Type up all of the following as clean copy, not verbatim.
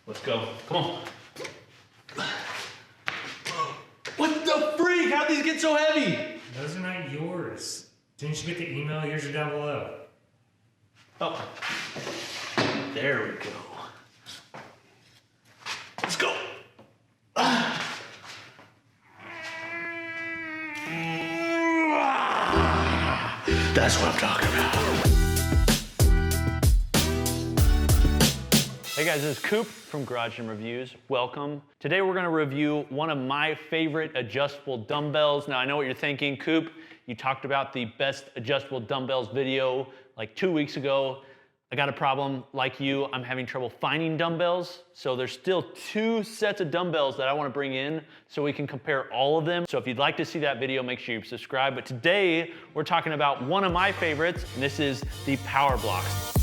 Let's go. Come on. What the freak? How'd these get so heavy? Those are not yours. Didn't you get the email? Yours are down below. Oh. There we go. Let's go. That's what I'm talking about. Hey guys, this is Coop from Garage Gym Reviews. Welcome. Today we're gonna review one of my favorite adjustable dumbbells. Now I know what you're thinking, Coop, you talked about the best adjustable dumbbells video like 2 weeks ago. I got a problem like you, I'm having trouble finding dumbbells. So there's still 2 sets of dumbbells that I wanna bring in so we can compare all of them. So if you'd like to see that video, make sure you subscribe. But today we're talking about one of my favorites, and this is the Powerblocks.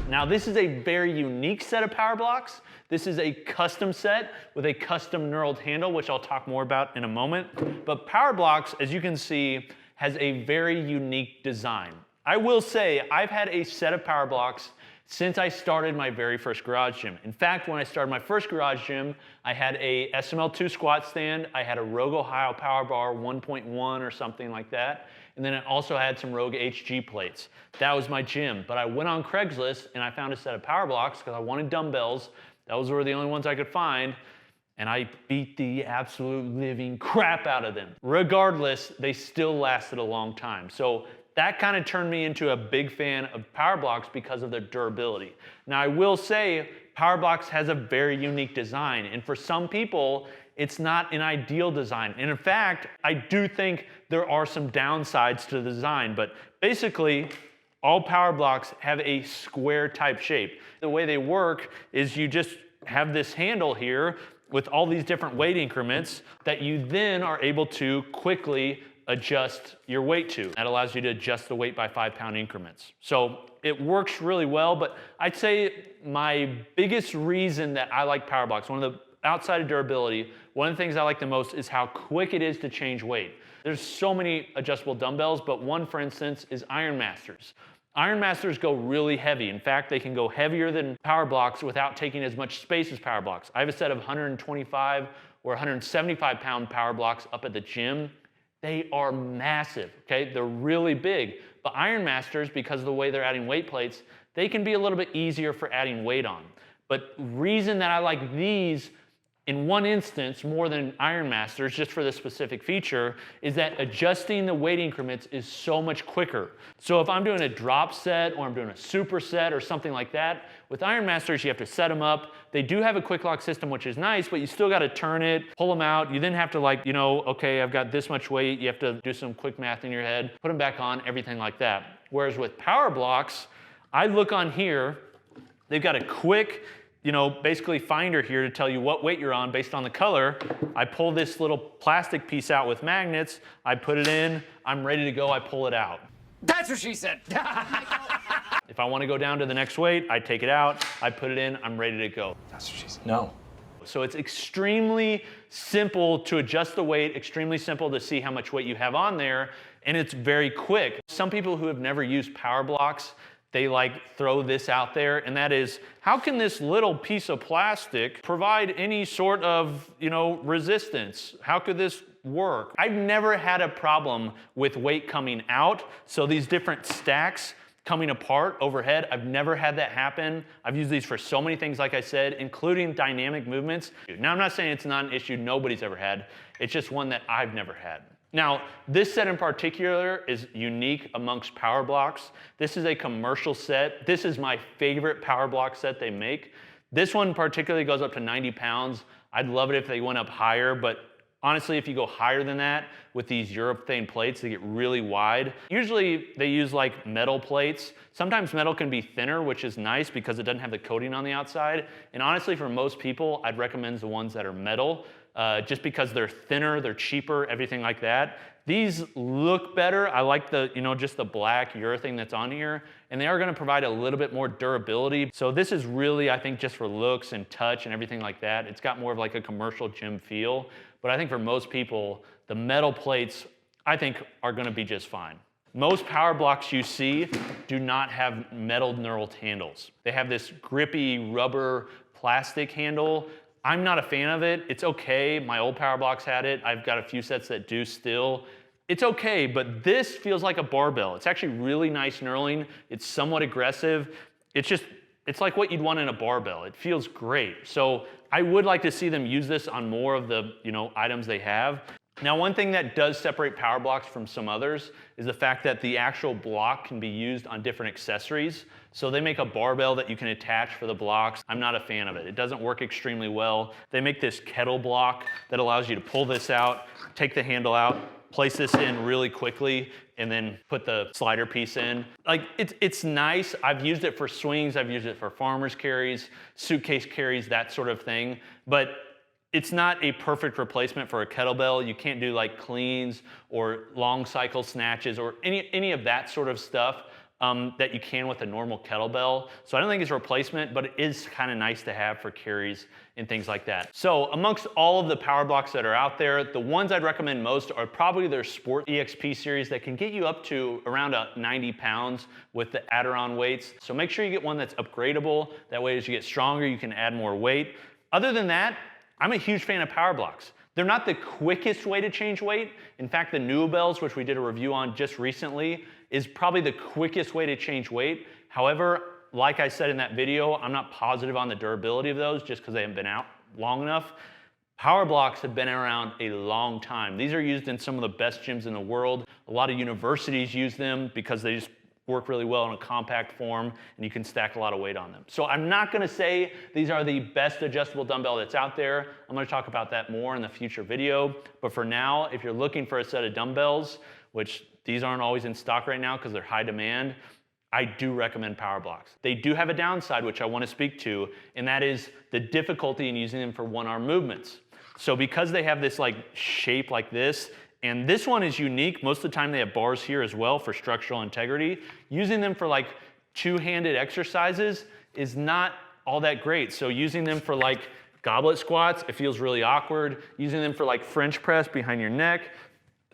Now this is a very unique set of Powerblocks. This is a custom set with a custom knurled handle, which I'll talk more about in a moment. But Powerblocks, as you can see, has a very unique design. I will say, I've had a set of Powerblocks since I started my very first garage gym. In fact, when I started my first garage gym, I had a SML2 squat stand, I had a Rogue Ohio Power Bar 1.1 or something like that, and then I also had some Rogue HG plates. That was my gym, but I went on Craigslist and I found a set of Powerblocks because I wanted dumbbells. Those were the only ones I could find, and I beat the absolute living crap out of them. Regardless, they still lasted a long time. So that kind of turned me into a big fan of Powerblocks because of their durability. Now I will say, Powerblocks has a very unique design, and for some people, it's not an ideal design. And in fact, I do think there are some downsides to the design, but basically, all Powerblocks have a square type shape. The way they work is you just have this handle here with all these different weight increments that you then are able to quickly adjust your weight to. That allows you to adjust the weight by 5-pound increments. So it works really well, but I'd say my biggest reason that I like Powerblocks, one of the outside of durability, one of the things I like the most is how quick it is to change weight. There's so many adjustable dumbbells, but one, for instance, is Iron Masters. Iron Masters go really heavy. In fact, they can go heavier than Powerblocks without taking as much space as Powerblocks. I have a set of 125 or 175 pound Powerblocks up at the gym. They are massive, okay? They're really big. But Iron Masters, because of the way they're adding weight plates, they can be a little bit easier for adding weight on. But reason that I like these in one instance more than Iron Masters, just for this specific feature, is that adjusting the weight increments is so much quicker. So if I'm doing a drop set or I'm doing a super set or something like that, with Iron Masters you have to set them up. They do have a quick lock system, which is nice, but you still got to turn it, pull them out. You then have to, like, you know, okay, I've got this much weight. You have to do some quick math in your head, put them back on, everything like that. Whereas with Powerblocks, I look on here, they've got a quick, you know, basically finder here to tell you what weight you're on based on the color. I pull this little plastic piece out with magnets, I put it in, I'm ready to go, I pull it out. That's what she said. If I want to go down to the next weight, I take it out, I put it in, I'm ready to go. That's what she said. No. So it's extremely simple to adjust the weight, extremely simple to see how much weight you have on there, and it's very quick. Some people who have never used Powerblocks, they like throw this out there, and that is, how can this little piece of plastic provide any sort of, you know, resistance? How could this work? I've never had a problem with weight coming out, so these different stacks coming apart overhead, I've never had that happen. I've used these for so many things, like I said, including dynamic movements. Now, I'm not saying it's not an issue nobody's ever had, it's just one that I've never had. Now, this set in particular is unique amongst Powerblocks. This is a commercial set. This is my favorite Powerblock set they make. This one particularly goes up to 90 pounds. I'd love it if they went up higher, but honestly, if you go higher than that with these urethane plates, they get really wide. Usually they use like metal plates. Sometimes metal can be thinner, which is nice because it doesn't have the coating on the outside. And honestly, for most people, I'd recommend the ones that are metal. Just because they're thinner, they're cheaper, everything like that. These look better. I like the, just the black urethane that's on here, and they are gonna provide a little bit more durability. So this is really, I think, just for looks and touch and everything like that. It's got more of like a commercial gym feel, but I think for most people, the metal plates, I think, are gonna be just fine. Most Powerblocks you see do not have metal knurled handles. They have this grippy rubber plastic handle. I'm not a fan of it. It's okay. My old Powerblocks had it. I've got a few sets that do still. It's okay, but this feels like a barbell. It's actually really nice knurling. It's somewhat aggressive. It's like what you'd want in a barbell. It feels great. So I would like to see them use this on more of the items they have. Now, one thing that does separate Powerblocks from some others is the fact that the actual block can be used on different accessories. So they make a barbell that you can attach for the blocks. I'm not a fan of it. It doesn't work extremely well. They make this kettle block that allows you to pull this out, take the handle out, place this in really quickly, and then put the slider piece in. Like, it's nice. I've used it for swings. I've used it for farmer's carries, suitcase carries, that sort of thing. But it's not a perfect replacement for a kettlebell. You can't do like cleans or long cycle snatches or any of that sort of stuff that you can with a normal kettlebell. So I don't think it's a replacement, but it is kind of nice to have for carries and things like that. So amongst all of the Powerblocks that are out there, the ones I'd recommend most are probably their Sport EXP series that can get you up to around 90 pounds with the add-on weights. So make sure you get one that's upgradable. That way as you get stronger, you can add more weight. Other than that, I'm a huge fan of Powerblocks. They're not the quickest way to change weight. In fact, the Dumbbells, which we did a review on just recently, is probably the quickest way to change weight. However, like I said in that video, I'm not positive on the durability of those just because they haven't been out long enough. Powerblocks have been around a long time. These are used in some of the best gyms in the world. A lot of universities use them because they just work really well in a compact form, and you can stack a lot of weight on them. So I'm not gonna say these are the best adjustable dumbbell that's out there. I'm gonna talk about that more in the future video. But for now, if you're looking for a set of dumbbells, which these aren't always in stock right now because they're high demand, I do recommend Powerblocks. They do have a downside, which I wanna speak to, and that is the difficulty in using them for one-arm movements. So because they have this like shape like this, and this one is unique. Most of the time they have bars here as well for structural integrity. Using them for like two-handed exercises is not all that great. So using them for like goblet squats, it feels really awkward. Using them for like French press behind your neck,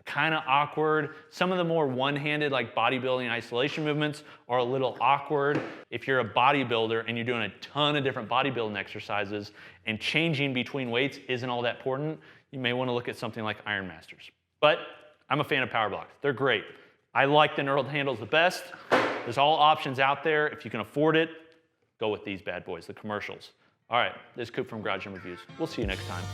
kind of awkward. Some of the more one-handed like bodybuilding isolation movements are a little awkward. If you're a bodybuilder and you're doing a ton of different bodybuilding exercises and changing between weights isn't all that important, you may want to look at something like Iron Masters. But I'm a fan of Powerblocks. They're great. I like the knurled handles the best. There's all options out there. If you can afford it, go with these bad boys, the commercials. All right, this is Coop from Garage Gym Reviews. We'll see you next time.